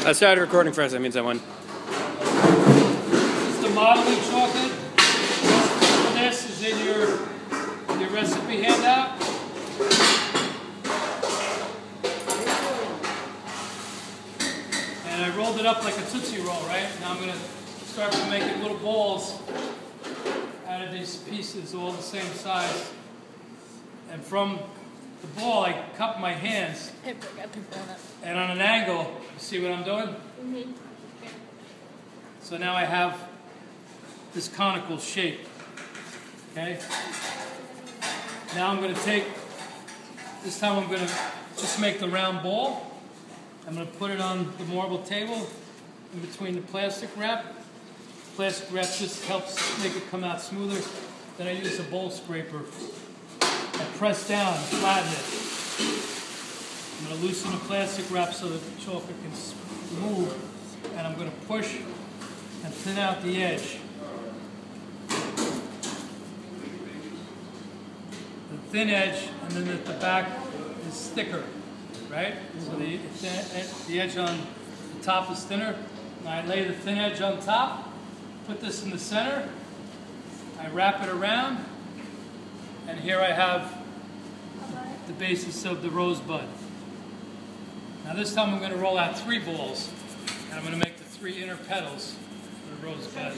I started recording first, that means I won. This is the modeling chocolate. For this is in your recipe handout. And I rolled it up like a Tootsie Roll, right? Now I'm going to start making little balls out of these pieces, all the same size. And from the ball, I cup my hands. And on an angle, you see what I'm doing? Mm-hmm. So now I have this conical shape. Okay? Now I'm going to take, this time I'm going to just make the round ball. I'm going to put it on the marble table in between the plastic wrap. Plastic wrap just helps make it come out smoother. Then I use a bowl scraper. I press down, flatten it. I'm going to loosen the plastic wrap so that the chocolate can move. And I'm going to push and thin out the edge. The thin edge, and then at the back is thicker, right? So the edge on the top is thinner. And I lay the thin edge on top, put this in the center, I wrap it around, and here I have the basis of the rosebud. Now this time I'm going to roll out 3 balls, and I'm going to make the 3 inner petals for the rosebud.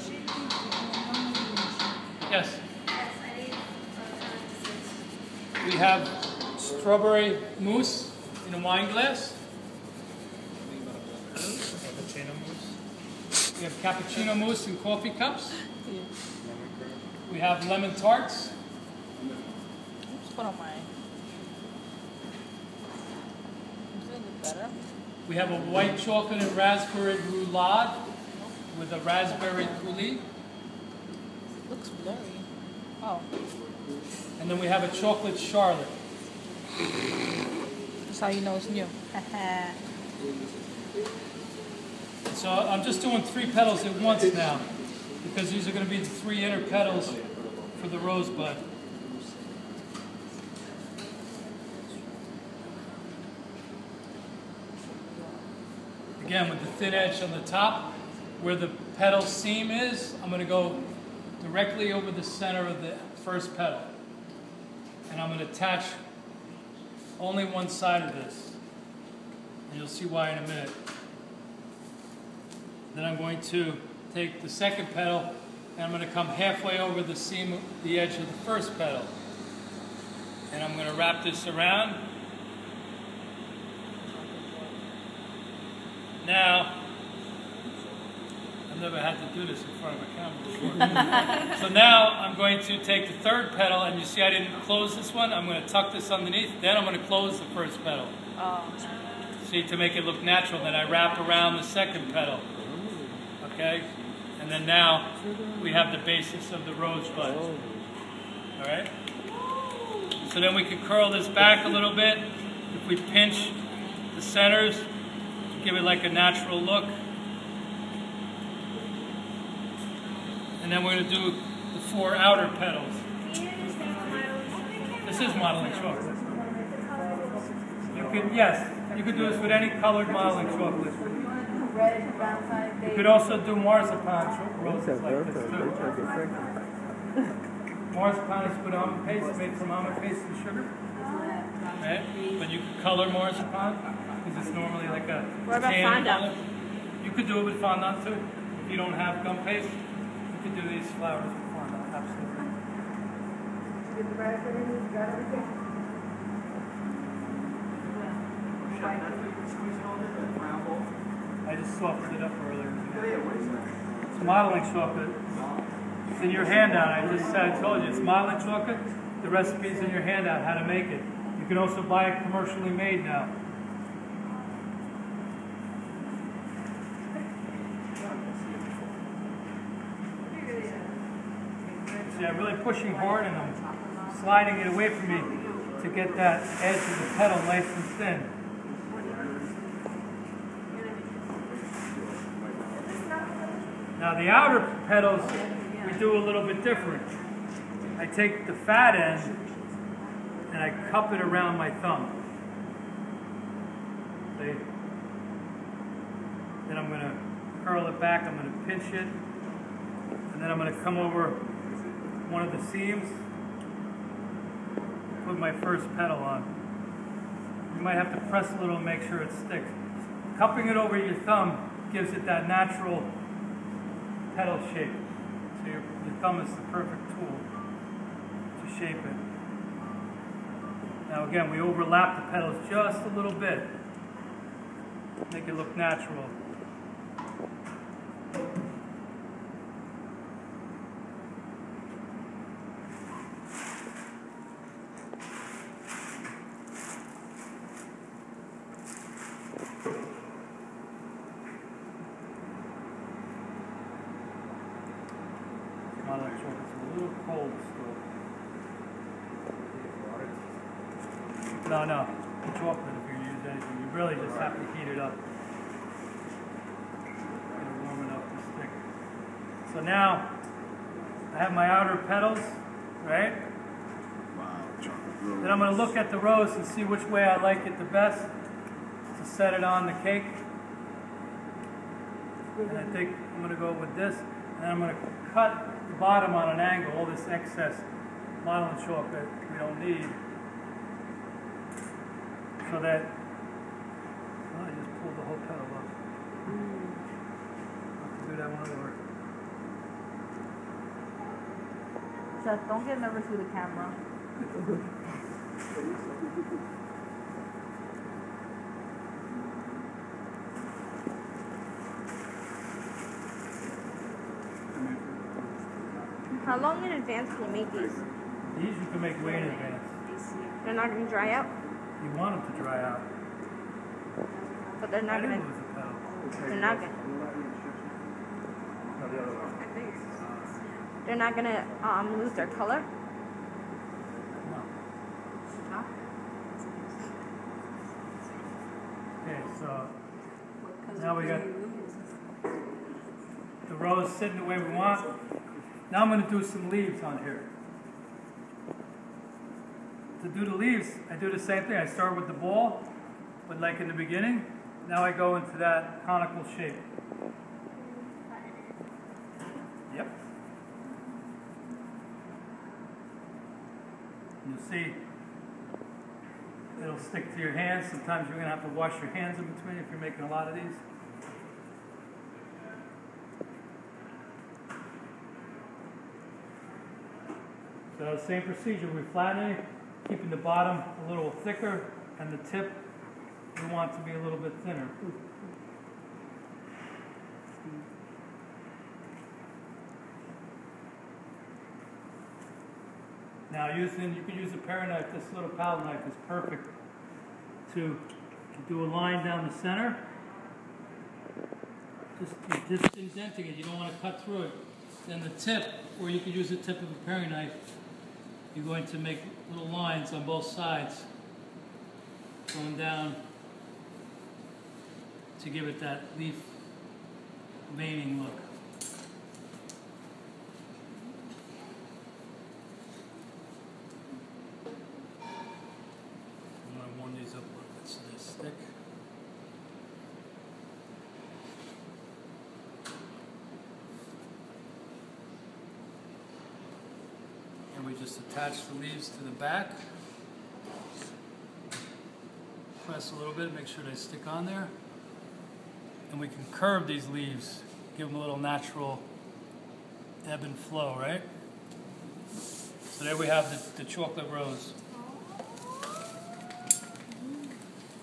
Yes? We have strawberry mousse in a wine glass. We have cappuccino mousse in coffee cups. We have lemon tarts. Put on mine. Better. We have a white chocolate and raspberry roulade with a raspberry coulis. Looks blurry. Oh. And then we have a chocolate charlotte. That's how you know it's new. So I'm just doing 3 petals at once now, because these are going to be the 3 inner petals for the rosebud. Again, with the thin edge on the top, where the petal seam is, I'm going to go directly over the center of the first petal. And I'm going to attach only one side of this. And you'll see why in a minute. Then I'm going to take the second petal, and I'm going to come halfway over the seam, the edge of the first petal. And I'm going to wrap this around. Now, I've never had to do this in front of a camera before. So now I'm going to take the third petal, and you see I didn't close this one. I'm going to tuck this underneath. Then I'm going to close the first petal. Oh. See, to make it look natural. Then I wrap around the second petal. Okay? And then now we have the basis of the rosebud. All right? So then we can curl this back a little bit. If we pinch the centers, give it like a natural look. And then we're going to do the 4 outer petals. This is modeling chocolate. You could do this with any colored modeling chocolate. You could also do marzipan roses like this too. Marzipan is with almond paste, made from almond paste and sugar. Okay? But you could color marzipan, because it's normally like a tan color. You could do it with fondant too. If you don't have gum paste, you could do these flowers with fondant, absolutely. I just softened it up earlier. It's modeling chocolate. It's in your handout. I told you, it's modeling chocolate. The recipe's in your handout, how to make it. You can also buy it commercially made now. See, I'm really pushing hard and I'm sliding it away from me to get that edge of the petal nice and thin. Now the outer petals, we do a little bit different. I take the fat end and I cup it around my thumb. See? it back, I'm going to pinch it, and then I'm going to come over one of the seams, put my first petal on. You might have to press a little and make sure it sticks. Cupping it over your thumb gives it that natural petal shape. So your thumb is the perfect tool to shape it. Now again, we overlap the petals just a little bit. Make it look natural. My chocolate's a little cold still. No. The chocolate, if you use anything, you really just have to heat it up. Get it warm enough to stick. So now, I have my outer petals, right? Wow, chocolate rose. Then I'm going to look at the rose and see which way I like it the best to set it on the cake. And I think I'm going to go with this. And then I'm going to cut the bottom on an angle, all this excess modeling chocolate we don't need. So that, well, I just pulled the whole petal off. I have to do that one over. Seth, don't get nervous with the camera. How long in advance can you make these? These you can make way in advance. They're not going to dry out? You want them to dry out. But they're I not going didn't to. lose a petal. They're not going. No, the other one. They're not going to lose their color. No. Huh? Okay, so now we got the rose sitting the way we want. Now I'm going to do some leaves on here. To do the leaves, I do the same thing. I start with the ball, but like in the beginning, now I go into that conical shape. Yep. You'll see it'll stick to your hands. Sometimes you're going to have to wash your hands in between if you're making a lot of these. So same procedure, we flatten it, keeping the bottom a little thicker and the tip we want to be a little bit thinner. Now you can use a paring knife. This little palette knife is perfect to do a line down the center. Just indenting it, you don't want to cut through it. Then the tip, or you could use the tip of a paring knife, you're going to make little lines on both sides going down to give it that leaf veining look. I'm going to warm these up a little bit so they stick. And we just attach the leaves to the back. Press a little bit, make sure they stick on there. And we can curve these leaves, give them a little natural ebb and flow, right? So there we have the chocolate rose.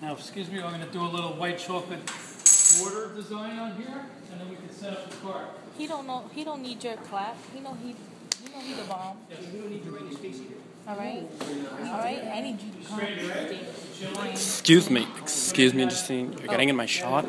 Now, excuse me, I'm going to do a little white chocolate border design on here, and then we can set up the cart. He don't need your clap. He don't need the bomb. Yes. We don't need to write his face here. All right. I need you to come. Excuse me, Justine. You're getting in my shot.